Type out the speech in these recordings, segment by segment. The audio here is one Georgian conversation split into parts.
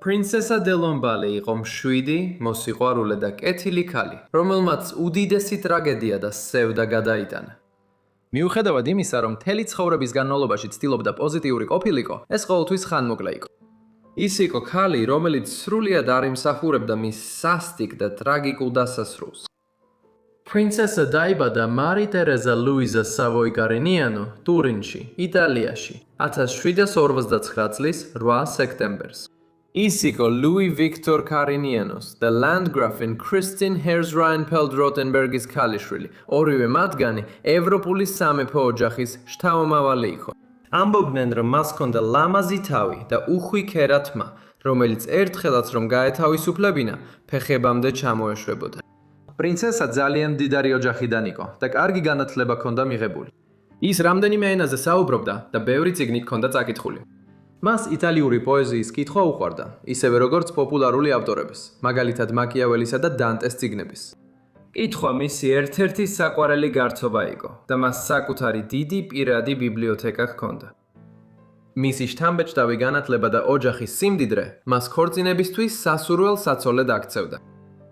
პრინცესა დე ლომბალი იყო მშვიდი, მოსიყვარულე და კეთილი ქალი, რომელმაც უდიდესი ტრაგედია და სევდა გადაიტანა. მიუხედავად იმისა, რომ მთელი ცხოვრების განმავლობაში ცდილობდა პოზიტიური ყოფილიყო, ეს ყოველთვის ხანმოკლე იყო. ის იყო ქალი, რომელიც სრულიად არ იმსახურებდა მის სასტიკ და ტრაგიკულ დასასრულს. პრინცესა დაიბადა მარი ტერეზა ლუიზა სავოი გარინიანო, ტურინში, იტალიაში, 1759 წლის 8 სექტემბერს. ის იყო ლუი ვიქტორ კარინიანოს და ლანდგრაფინ კრისტინ ჰერზ-რაინფელდ-როტენბერგის ქალიშვილი, ორივე მათგანი ევროპული სამეფო ოჯახის შთამომავალი იყო. ამბობდნენ, რომ მას ჰქონდა ლამაზი თავი და უხვი ქერა თმა, რომელიც ერთხელაც რომ გაეთავისუფლებინა, ფეხებამდე ჩამოეშვებოდა. პრინცესა ძალიან მდიდარი ოჯახიდან იყო და კარგი განათლება ჰქონდა მიღებული. ის რამდენიმე ენაზე საუბრობდა და ბევრი წიგნი ჰქონდა წაკითხული. მას იტალიური პოეზიის კითხვა უყვარდა, ისევე როგორც პოპულარული ავტორების, მაგალითად მაკიაველისა და დანტეს წიგნების. კითხვა მისი ერთ-ერთი საყვარელი გართობა იყო და მას საკუთარი დიდი პირადი ბიბლიოთეკა ჰქონდა. მისი შთამბეჭდავი განათლება და ოჯახის სიმდიდრე მას ქორწინებისთვის სასურველ საცოლედ აქცევდა.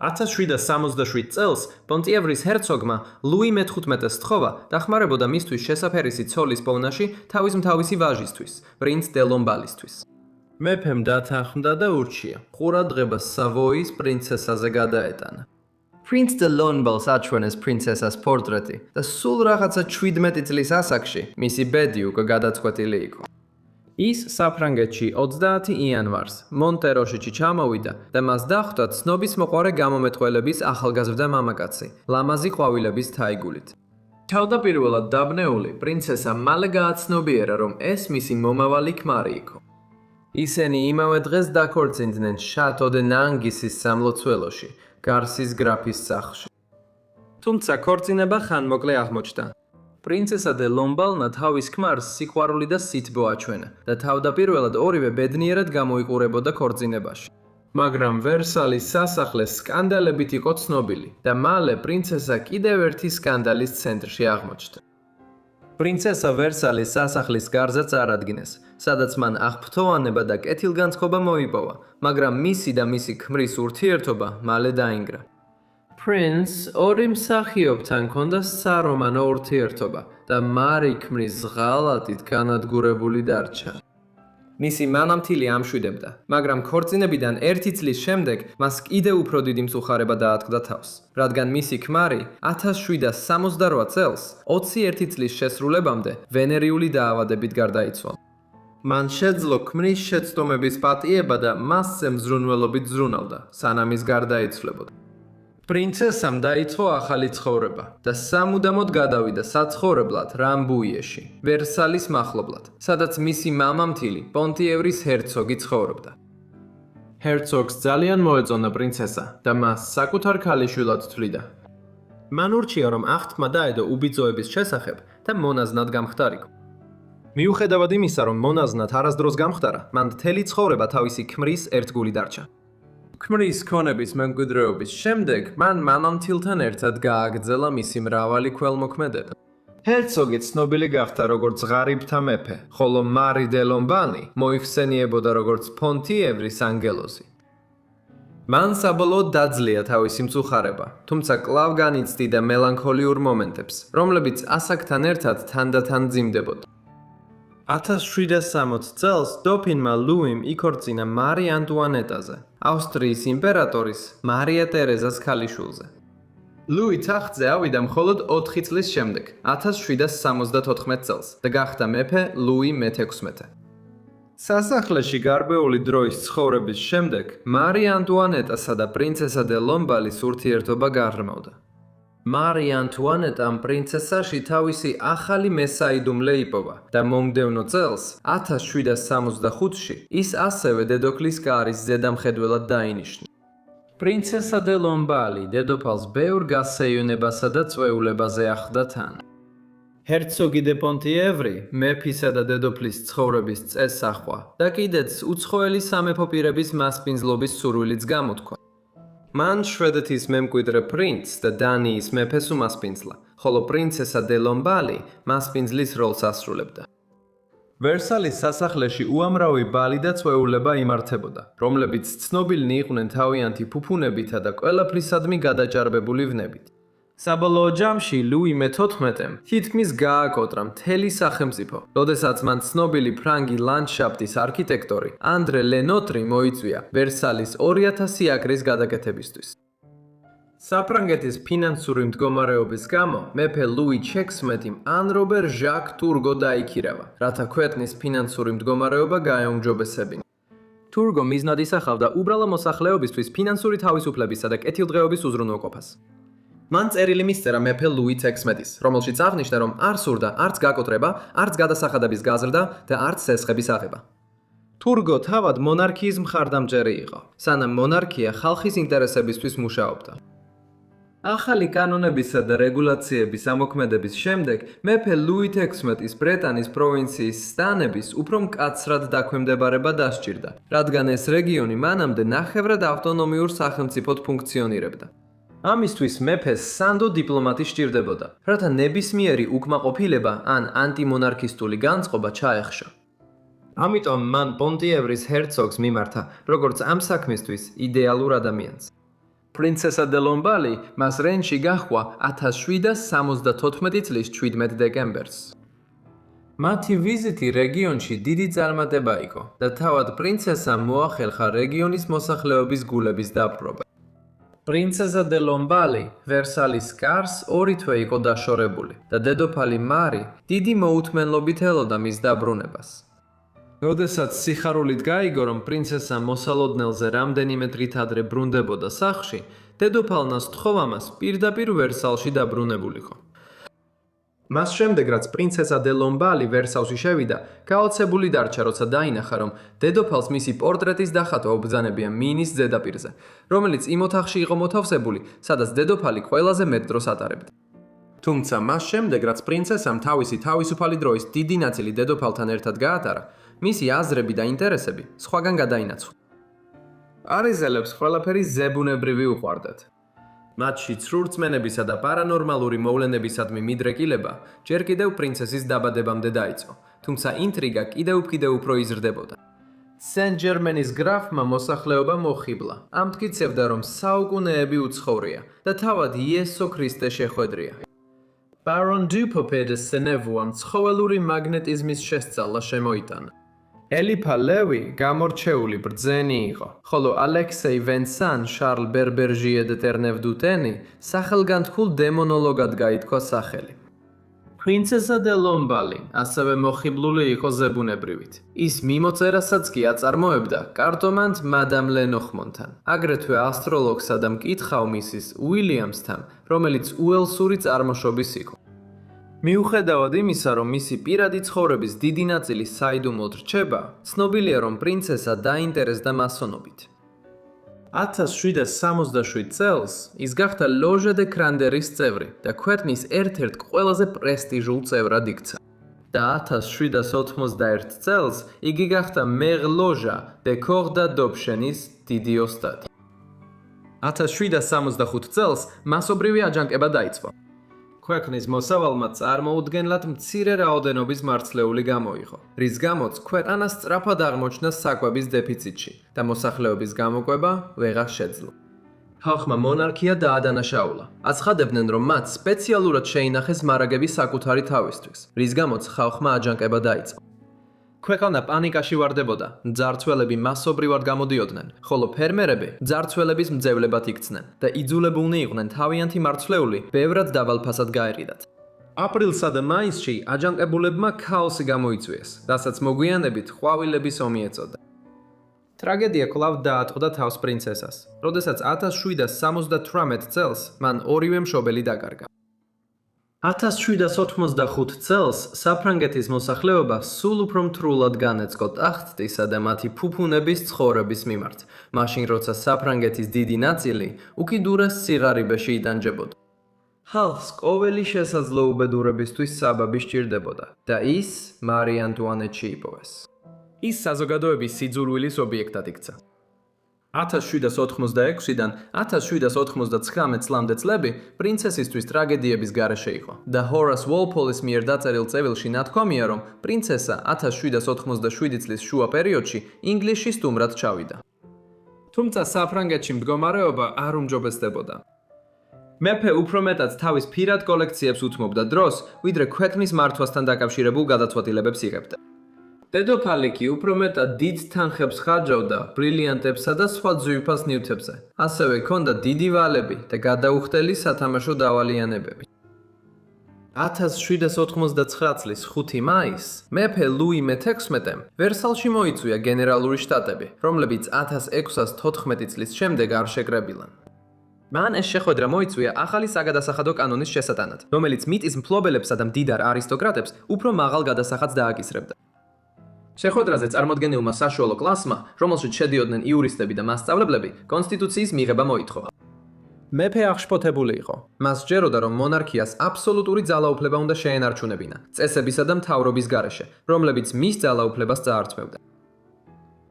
1767 წელს პონტიევრის ჰერცოგმა ლუი მე-15-ს სთხოვა დახმარებოდა მისთვის შესაფერისი ცოლის პოვნაში თავისი ვაჟისთვის, პრინც დე ლომბალისთვის. მეფემ დათანხმდა და ურჩია, ყურადღებას სავოიის პრინცესაზე გადაეტანა. პრინც დე ლომბალს აჩვენეს პრინცესას პორტრეტი და სულ რაღაცა 17 წლის ასაკში მისი ბედი უკვე გადაწყვეტილი იყო. ის საფრანგეთში 20 იანვარს მონტეროშიჩი ჩამოვიდა და მას დახვდა ცნობის მოყვარე გამომეტყველების ახალგაზრდა მამაკაცი, ლამაზი ყვავილების თაიგულით. თავდაპირველად დაბნეული, პრინცესა მალე გააცნობიერა, რომ ეს მისი მომავალი ქმარი იყო. ისინი იმავე დღეს დაქორწინდნენ შატო დე ნანგისის სამლოცველოში, გარსის გრაფის სახლში. თუმცა ქორწინება ხანმოკლე აღმოჩნდა. პრინცესა დე ლომბალმა თავის ქმარს სიყვარული და სითბო აჩვენა და თავდაპირველად ორივე ბედნიერად გამოიყურებოდა ქორწინებაში. მაგრამ ვერსალის სასახლე სკანდალებით იყო ცნობილი და მალე პრინცესა კიდევ ერთი სკანდალის ცენტრში აღმოჩნდა. პრინცესა ვერსალის სასახლის გარზე წარადგინეს, სადაც მან აღფრთოვანება და კეთილგანწყობა მოიპოვა, მაგრამ მისი და მისი ქმრის ურთიერთობა მალე დაინგრა. პრინც ორი მსახიობთან ჰქონდა სარომანო ურთიერთობა და მარი ქმრის ღალატით განადგურებული დარჩა. მისი მამამთილი ამშვიდებდა, მაგრამ ქორწინებიდან 1 წლის შემდეგ მას კიდევ უფრო დიდი მსუხარება დაატყდა თავს, რადგან მისი ქმარი 1768 წელს 21 წლის შესრულებამდე ვენერიული დაავადებით გარდაიცვალა. მან შეძლო ქმრის შეცდომების პატიება და მასზე მზრუნველობით ზრუნავდა, სანამ ის გარდაიცვლებოდა. პრინცესამ დაიწყო ახალი ცხოვრება და სამუდამოდ გადავიდა საცხოვრებლად რამბუიეში, ვერსალის მახლობლად, სადაც მისი მამამთილი, პონტიევრის ჰერცოგი ცხოვრობდა. ჰერცოგს ძალიან მოეწონა პრინცესა და მას საკუთარ ქალიშვილად თვლიდა. მან ურჩია, რომ აღთქმა დაედო უბიძოების შესახებ და მონაზნად გამხდარიყო. მიუხედავად იმისა, რომ მონაზნად არასდროს გამხდარა, მან მთელი ცხოვრება თავისი ქმრის ერთგული დარჩა. ქმრის ქონების მემკვიდრეობის შემდეგ მან მამამთილთან ერთად გააგრძელა მისი მრავალი ქველმოქმედება. ჰერცოგი ცნობილი გახდა როგორც ღარიბთა მეფე, ხოლო მარი დე ლომბალი მოიხსენიებოდა როგორც პონტიევრის ანგელოზი. მან საბოლოოდ დაძლია თავისი მწუხარება, თუმცა კვლავ განიცდიდა მელანქოლიურ მომენტებს, რომლებიც ასაკთან ერთად თანდათან მძიმდებოდა. 1760 წელს დოფინმა ლუიმ იქორწინა მარი ანტუანეტაზე, ავსტრიის იმპერატორის მარია ტერეზას ქალიშვილზე. ლუი თახტზე ავიდა მხოლოდ 4 წლის შემდეგ, 1774 წელს და გახდა მეფე ლუი მე-16. სასახლეში გარბეული დროის ცხოვრების შემდეგ მარი ანტუანეტასა და პრინცესა დე ლომბალის ურთიერთობა გარმავდა. მარი ანტუანეტამ პრინცესაში თავისი ახალი მესაიდუმლე იპოვა და მომდევნო წელს 1765-ში ის ასევე დედოფლის კარის ზედამხედველად დაინიშნა. პრინცესა დე ლომბალი დედოფალს ბევრ გასეირნებასა და წვეულებაზე ახლდა თან. ჰერცოგი დე პონტიევრი მეფისა და დედოფლის ცხოვრების წესს ახვა და კიდეც უცხოელი სამეფო პირების მასპინძლობის სურვილიც გამოთქვა. მან შვედეთის მემკვიდრე პრინც და დანიის მეფეს უმასპინძლა, ხოლო პრინცესა დე ლომბალი მასპინძლის როლს ასრულებდა. ვერსალის სასახლეში უამრავი ბალი და წვეულება იმართებოდა, რომლებიც ცნობილნი იყვნენ თავიანთი ფუფუნებითა და ყველაფრისადმი გადაჭარბებული ვნებით. საბოლოო ჯამში ლუი მე-14-მ თითქმის გააკოტრა მთელი სახელმწიფო, როდესაც მან ცნობილი ფრანგი ლანდშაფტის არქიტექტორი ანდრე ლენოტრი მოიწვია ვერსალის 2000 აკრის გადაკეთებისთვის. საფრანგეთის ფინანსური მდგომარეობის გამო მეფე ლუი 16-მ ან რობერ ჟაკ ტურგო დაიქირავა, რათა ქვეყნის ფინანსური მდგომარეობა გაეუმჯობესებინა. ტურგო მიზნად ისახავდა უბრალო მოსახლეობისთვის ფინანსური თავისუფლებისა და კეთილდღეობის უზრუნველყოფას. მან წერილი მისწერა მეფე ლუი 16-ის, რომელშიც აღნიშნა, რომ არ სურდა არც გაკოტრება, არც გადასახადების გაზრდა და არც სესხების აღება. ტურგო თავად მონარქიის მხარდამჭერი იყო, სანამ მონარქია ხალხის ინტერესებისთვის მუშაობდა. ახალი კანონებისა და რეგულაციების ამოქმედების შემდეგ მეფე ლუი 16-ის ბრეტანის პროვინციის სტანების უფრო მკაცრად დაქვემდებარება დასჭირდა, რადგან ეს რეგიონი მანამდე ნახევრად ავტონომიურ სახელმწიფოდ ფუნქციონირებდა. ამისთვის მეფეს სანდო დიპლომატი სჭირდებოდა, რათა ნებისმიერი უკმაყოფილება ან ანტიმონარქისტული განწყობა ჩაეხშა. ამიტომ მან პონტიევრის ჰერცოგს მიმართა, როგორც ამ საქმისთვის იდეალურ ადამიანს. პრინცესა დე ლომბალი მას რენში გაჰყვა 1774 წლის 17 დეკემბერს. მათი ვიზიტი რეგიონში დიდი წარმატება იყო და თავად პრინცესამ მოახერხა რეგიონის მოსახლეობის გულების დაპყრობა. პრინცესა დე ლომბალი ვერსალის კარს 2 თვე იყო დაშორებული და დედოფალი მარი დიდი მოუთმენლობით ელოდა მის დაბრუნებას. როდესაც სიხარულით გაიგო, რომ პრინცესა მოსალოდნელზე რამდენიმე დღით ადრე ბრუნდებოდა სახლში, დედოფალმა სთხოვა მას პირდაპირ ვერსალში დაბრუნებულიყო. მას შემდეგ, რაც პრინცესა დე ლომბალი ვერსალში შევიდა, გაოცებული დარჩა, როცა დაინახა, რომ დედოფალს მისი პორტრეტის დახატვა უბრძანებია მინის ზედაპირზე, რომელიც იმ ოთახში იყო მოთავსებული, სადაც დედოფალი ყველაზე მეტ დროს ატარებდა. თუმცა მას შემდეგ, რაც პრინცესამ თავისი თავისუფალი დროის დიდი ნაწილი დედოფალთან ერთად გაატარა, მისი აზრები და ინტერესები სხვაგან გადაინაცვლა. პარიზელებს ყველაფერი ზებუნებრივი უყვარდათ. მათში ცრურწმენებისა და პარანორმალური მოვლენებისადმი მიდრეკილება ჯერ კიდევ პრინცესის დაბადებამდე დაიწყო, თუმცა ინტრიგა კიდევ უფრო იზრდებოდა. სენ-ჟერმენის გრაფმა მოსახლეობა მოხიბლა, ამტკიცებდა, რომ საუკუნეები უცხოვრია და თავად იესო ქრისტე შეხვედრია. ბარონ დუპოპე დე სენევუამ ცხოველური მაგნეტიზმის შესწავლა შემოიტანა. ელიფა ლევი გამორჩეული ბრძენი იყო, ხოლო ალექსეი ვენსან შარლ ბერბერჟიე დე ტერნევ-დუტენი სახელგანთქმულ დემონოლოგად გაითქვა სახელი. პრინცესა დე ლომბალი ასევე მოხიბლული იყო ზებუნებრივით. ის მიმოწერასაც კი აწარმოებდა კარტომანტ მადამ ლენოხმონთან, აგრეთვე ასტროლოგსა და მკითხავმისის უილიამსთან, რომელიც უელსური წარმოშობის იყო. მიუხედავად იმისა, რომ მისი პირადი ცხოვრების დიდი ნაწილი საიდუმლოდ რჩება, ცნობილია, რომ პრინცესა დაინტერესდა მასონობით. 1767 წელს ის გახდა ლოჟა დე კრანდერის წევრი და ქვეყნის ერთ-ერთ ყველაზე პრესტიჟულ წევრად იქცა. და 1791 წელს იგი გახდა მერ ლოჟა დე კორ და დობშენის დიდი ოსტატი. 1765 წელს მასობრივი აჯანყება დაიწყო. ქვეყნის მოსავალმა წარმოუდგენლად მცირე რაოდენობის მარცვლეული გამოიღო, რის გამოც ქვეყანა სწრაფად აღმოჩნდა საკვების დეფიციტში და მოსახლეობის გამოკვება ვეღარ შეძლო. ხალხმა მონარქია დაადანაშაულა. აცხადებდნენ, რომ მათ სპეციალურად შეინახეს მარაგები საკუთარი თავისთვის, რის გამოც ხალხმა აჯანყება დაიწყო. ქვეყანა პანიკაში ვარდებოდა, მძარცველები მასობრივად გამოდიოდნენ, ხოლო ფერმერები მძარცველების მძევლებად იქცნენ და იძულებულნი იყვნენ თავიანთი მარცვლეული ბევრად დაბალფასად გაერიდათ. აპრილსა და მაისში აჯანყებულებმა ქაოსი გამოიწვიეს, რასაც მოგვიანებით ყვავილების ომი ეწოდა. ტრაგედია კვლავ დაატყდა თავს პრინცესას, როდესაც 1778 წელს მან ორივე მშობელი დაკარგა. 1785 წელს საფრანგეთის მოსახლეობა სულ უფრო მთრულად განეწყო ტახტისა და მათი ფუფუნების ცხოვრების მიმართ, მაშინ როცა საფრანგეთის დიდი ნაწილი უკიდურეს სიღარიბეში იტანჯებოდა. ხალხს ყოველი შესაძლო უბედურებისთვის საბაბი სჭირდებოდა და ის მარი ანტუანეტში იპოვეს. ის საზოგადოების სიძულვილის ობიექტად იქცა. 1786-დან 1799 წლამდე წლები პრინცესისთვის ტრაგედიების გარეშე იყო და ჰორას უოლპოლის მიერ დაწერილ წერილში ნათქვამია, რომ პრინცესა 1787 წლის შუა პერიოდში ინგლისში სტუმრად ჩავიდა. თუმცა საფრანგეთში მდგომარეობა არ უმჯობესდებოდა. მეფე უფრო მეტად თავის ფირად კოლექციებს უთმობდა დროს, ვიდრე ქვეყნის მართვასთან დაკავშირებულ გადაწყვეტილებებს იღებდა. დედოფალი კი უფრო მეტად დიდ თანხებს ხარჯავდა ბრილიანტებსა და სხვა ძვირფას ნივთებზე. ასევე ჰქონდა დიდი ვალები და გადაუხდელი სათამაშო დავალიანებები. 1789 წლის 5 მაისს მეფე ლუი მე-16-მ ვერსალში მოიწვია გენერალური შტატები, რომლებიც 1614 წლის შემდეგ არ შეკრებილან. მან ეს შეხვედრა მოიწვია ახალი საგადასახადო კანონის შესატანად, რომელიც მიწის მფლობელებსა და მდიდარ არისტოკრატებს უფრო მაღალ გადასახადს დააკისრებდა. შეხვედრაზე წარმოდგენილმა საშუალო კლასმა, რომელშიც შედიოდნენ იურისტები და მასწავლებლები, კონსტიტუციის მიღება მოითხოვა. მეფე აღშფოთებული იყო. მას სჯეროდა, რომ მონარქიას აბსოლუტური ძალაუფლება უნდა შეენარჩუნებინა, წესებისა და მთავრობის გარეშე, რომლებიც მის ძალაუფლებას წაართმევდა.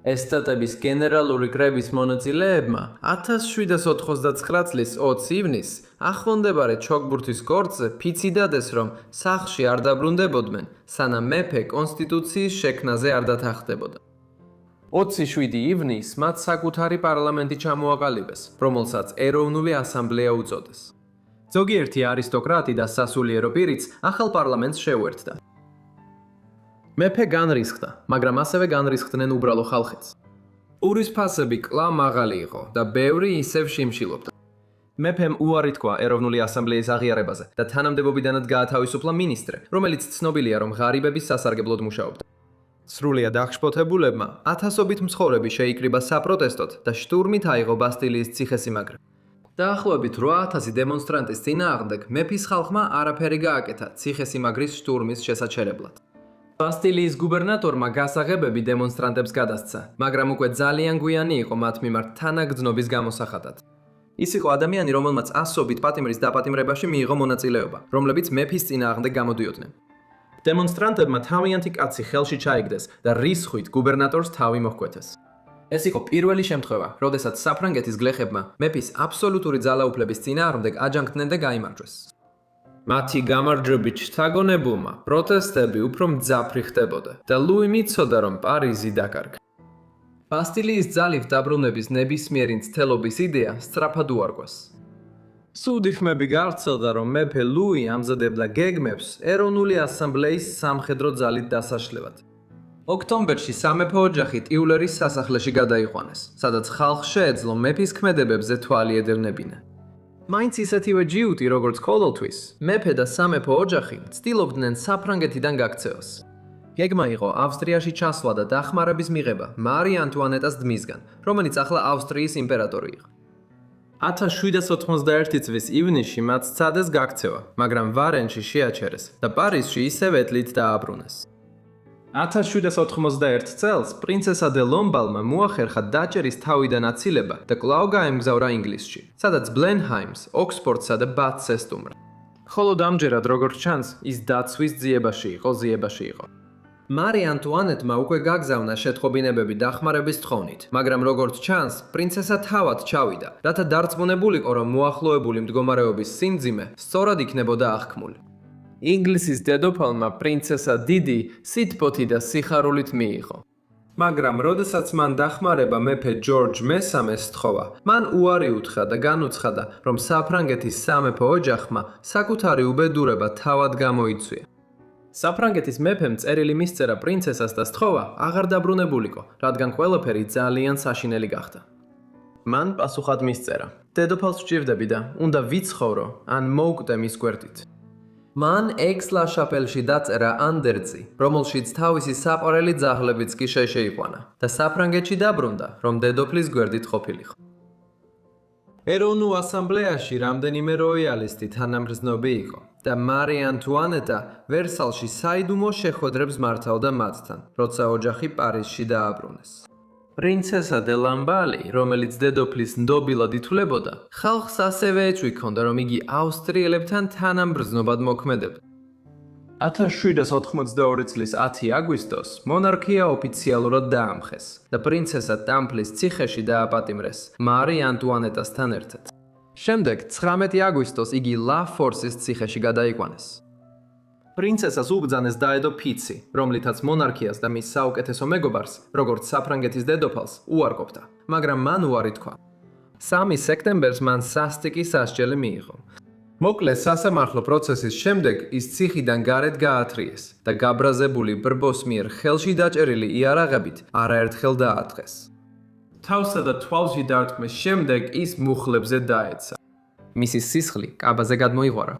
ესტატების გენერალური კრების მონაწილეებმა 1789 წლის 20 ივნისს ახლონდებარე ჩოგბურთის კორტზე ფიცი დადეს, რომ სახლში არ დაბრუნდებოდნენ, სანამ მეფე კონსტიტუციის შექმნაზე არ დათანხმდებოდა. 27 ივნისს მათ საკუთარი პარლამენტი ჩამოაყალიბეს, რომელსაც ეროვნული ასამბლეა უწოდეს. ზოგიერთი არისტოკრატი და სასულიერო პირიც ახალ პარლამენტს შეუერთდა. მეფე განრისხდა, მაგრამ ასევე განრისხდნენ უბრალო ხალხიც. ურის ფასები კვლავ მაღალი იყო და ბევრი ისევ შიმშილობდა. მეფემ უარი თქვა ეროვნული ასამბლეის აღიარებაზე და თანამდებობიდანაც გაათავისუფლა მინისტრე, რომელიც ცნობილია, რომ ღარიბების სასარგებლოდ მუშაობდა. სრულიად აღშფოთებულებმა ათასობით მცხოვრები შეიკრიბა საპროტესტოდ და შტურმით აიღო ბასტილიის ციხესიმაგრე. დაახლოებით 8000 დემონსტრანტის წინააღმდეგ მეფის ხალხმა არაფერი გააკეთა ციხესიმაგრის შტურმის შესაჩერებლად. ბასტილიის გუბერნატორმა გასაღებები დემონსტრანტებს გადასცა, მაგრამ უკვე ძალიან გვიანი იყო მათ მიმართ თანაგრძნობის გამოსახატად. ის იყო ადამიანი, რომელმაც ასობით პატიმრის დაპატიმრებაში მიიღო მონაწილეობა, რომლებიც მეფის წინააღმდეგ გამოდიოდნენ. დემონსტრანტებმა თავიანთი კაცი ხელში ჩაიგდეს და რისხვით გუბერნატორს თავი მოჰკვეთეს. ეს იყო პირველი შემთხვევა, როდესაც საფრანგეთის გლეხებმა მეფის აბსოლუტური ძალაუფლების წინააღმდეგ აჯანყდნენ და გაიმარჯვეს. მათი გამარჯვებით შთაგონებულმა პროტესტები უფრო მძაფრი ხდებოდა და ლუი მიცოდა, რომ პარიზი დაკარგა. ბასტილიის ძალით დაბრუნების ნებისმიერი მცდელობის იდეა სწრაფად უარყვეს. სუდი ხმები გავრცელდა, რომ მეფე ლუი ამზადებდა გეგმებს ეროვნული ასამბლეის სამხედრო ძალით დასაშლელად. ოქტომბერში სამეფო ოჯახი ტიულერის სასახლეში გადაიყვანეს, სადაც ხალხს შეეძლო მეფის ქმედებებზე თვალი ედევნებინა. მაინც ისეთივე ჯიუტი, როგორც ყოველთვის, მეფე და სამეფო ოჯახი ცდილობდნენ საფრანგეთიდან გაქცევას. გეგმა იყო ავსტრიაში ჩასვლა და დახმარების მიღება მარი ანტუანეტას ძმისგან, რომელიც ახლა ავსტრიის იმპერატორი იყო. 1791 წლის ივნისში მათ სცადეს გაქცევა, მაგრამ ვარენში შეაჩერეს და პარიზში ისევ ეთლით დააბრუნეს. 1791 წელს პრინცესა დე ლომბალმა მოახერხა დაჭერის თავიდან აცილება და კვლავ გაემგზავრა ინგლისში, სადაც ბლენჰაიმს, ოქსფორდსა და ბათს ესტუმრა. ხოლო ამჯერად, როგორც ჩანს, ის დაცვის ძიებაში იყო. მარი ანტუანეტმა უკვე გაგზავნა შეთხოვინებები დახმარების თხოვნით, მაგრამ როგორც ჩანს, პრინცესა თავად ჩავიდა, რათა დარწმუნებულიყო, რომ მოახლოებული მდგომარეობის სიმძიმე სწორად იქნებოდა აღქმული. ინგლისის დედოფალმა პრინცესა დიდი სითბოთი და სიხარულით მიიღო. მაგრამ როდესაც მან დახმარება მეფე ჯორჯ მე-3-ს სთხოვა, მან უარი უთხრა და განუცხადა, რომ საფრანგეთის სამეფო ოჯახმა საკუთარი უბედურება თავად გამოიცვია. საფრანგეთის მეფემ წერილი მისწერა პრინცესას და სთხოვა აღარ დაბრუნებულიყო, რადგან ყველაფერი ძალიან საშინელი გახდა. მან პასუხად მისწერა: დედოფალს ვჭირდები და უნდა ვიცხოვრო, ან მოვკვდე მის გვერდით. მან ექს-ლა-შაპელში დაწერა ანდერძი, რომელშიც თავისი საყვარელი ძაღლებიც კი შეიყვანა და საფრანგეთში დაბრუნდა, რომ დედოფლის გვერდით ყოფილიყო. ეროვნულ ასამბლეაში რამდენიმე როიალისტი თანამგრძნობი იყო და მარი ანტუანეტა ვერსალში საიდუმლო შეხვედრებს მართავდა მათთან, როცა ოჯახი პარიზში დააბრუნეს. პრინცესა დე ლამბალი, რომელიც დედოფლის ნდობილად ითვლებოდა, ხალხს ასევე ეჭვი ჰქონდა, რომ იგი ავსტრიელებთან თანამგრძნობად მოქმედებდა. 1782 წლის 10 აგვისტოს მონარქია ოფიციალურად დაამხეს და პრინცესა ტამპლის ციხეში დააპატიმრეს მარი ანტუანეტასთან ერთად. შემდეგ 19 აგვისტოს იგი ლა ფორსის ციხეში გადაიყვანეს. პრინცესას უბრძანეს დაედო ფიცი, რომლითაც მონარქიას და მის საუკეთესო მეგობარს, როგორც საფრანგეთის დედოფალს, უარყოფდა, მაგრამ მან უარი თქვა. 3 სექტემბერს მან სასტიკი სასჯელი მიიღო. მოკლეს სასამართლო პროცესის შემდეგ ის ციხიდან გარეთ გაათრიეს და გაბრაზებული ბრბოს მიერ ხელში დაჭერილი იარაღებით არაერთხელ დაატყეს. თავსა და თვალში დარტყმის შემდეგ ის მუხლებზე დაეცა. მისი სისხლი კაბაზე გადმოიღვარა.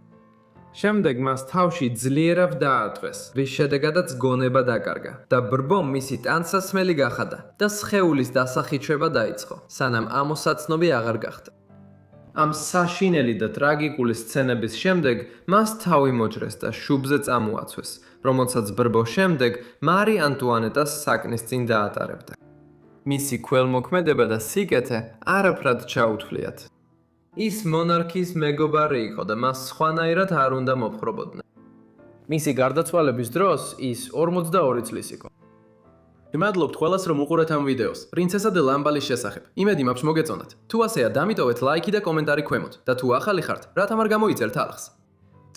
შემდეგ მას თავში ძლიერად დაატყვეს, რის შედეგადაც გონება დაკარგა და ბრბომ მისი ტანსაცმელი გახადა და სხეულის დასახიჩება დაიწყო, სანამ ამოსაცნობი აღარ გახდა. ამ საშინელი და ტრაგიკული სცენების შემდეგ მას თავი მოჭრეს და შუბზე წამოაცვეს, რომელსაც ბრბო შემდეგ მარი ანტუანეტას საკნის წინ დაატარებდა. მისი ქველმოქმედება და სიკეთე არაფრად ჩაუთვლიათ. ის მონარქის მეგობარი იყო და მას სხვანაირად არ უნდა მოპყრობოდნენ. მისი გარდაცვალების დროს ის 42 წლის იყო. მადლობთ ყველას რომ უყურეთ ამ ვიდეოს. პრინცესა დე ლამბალის შესახებ. იმედი მაქვს მოგეწონათ. თუ ასეა, დამიტოვეთ ლაიქი და კომენტარი ქვემოთ და თუ ახალი ხართ, რათა არ გამოიწერთ ალხს.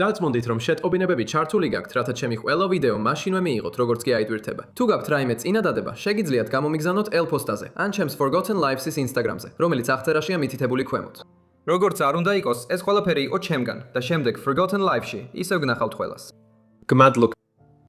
დაწმუნდით რომ შეტყობინებები ჩართული გაქვთ, რათა ჩემი ყველა ვიდეო მაშინვე მიიღოთ, როგორც კი აიტვირთება. თუ გაქვთ რაიმე წინადადება, შეგიძლიათ გამომიგზავნოთ ელფოსტაზე ან ჩემს Forgotten Lives-ის Instagram-ზე, რომელიც აღწერაშია მითითებული ქვემოთ. როგორც არ უნდა იყოს, ეს ყველაფერი იყო ჩემგან და შემდეგ Forgotten Lives-ში ისევ გნახავთ ყველას. გმადლობთ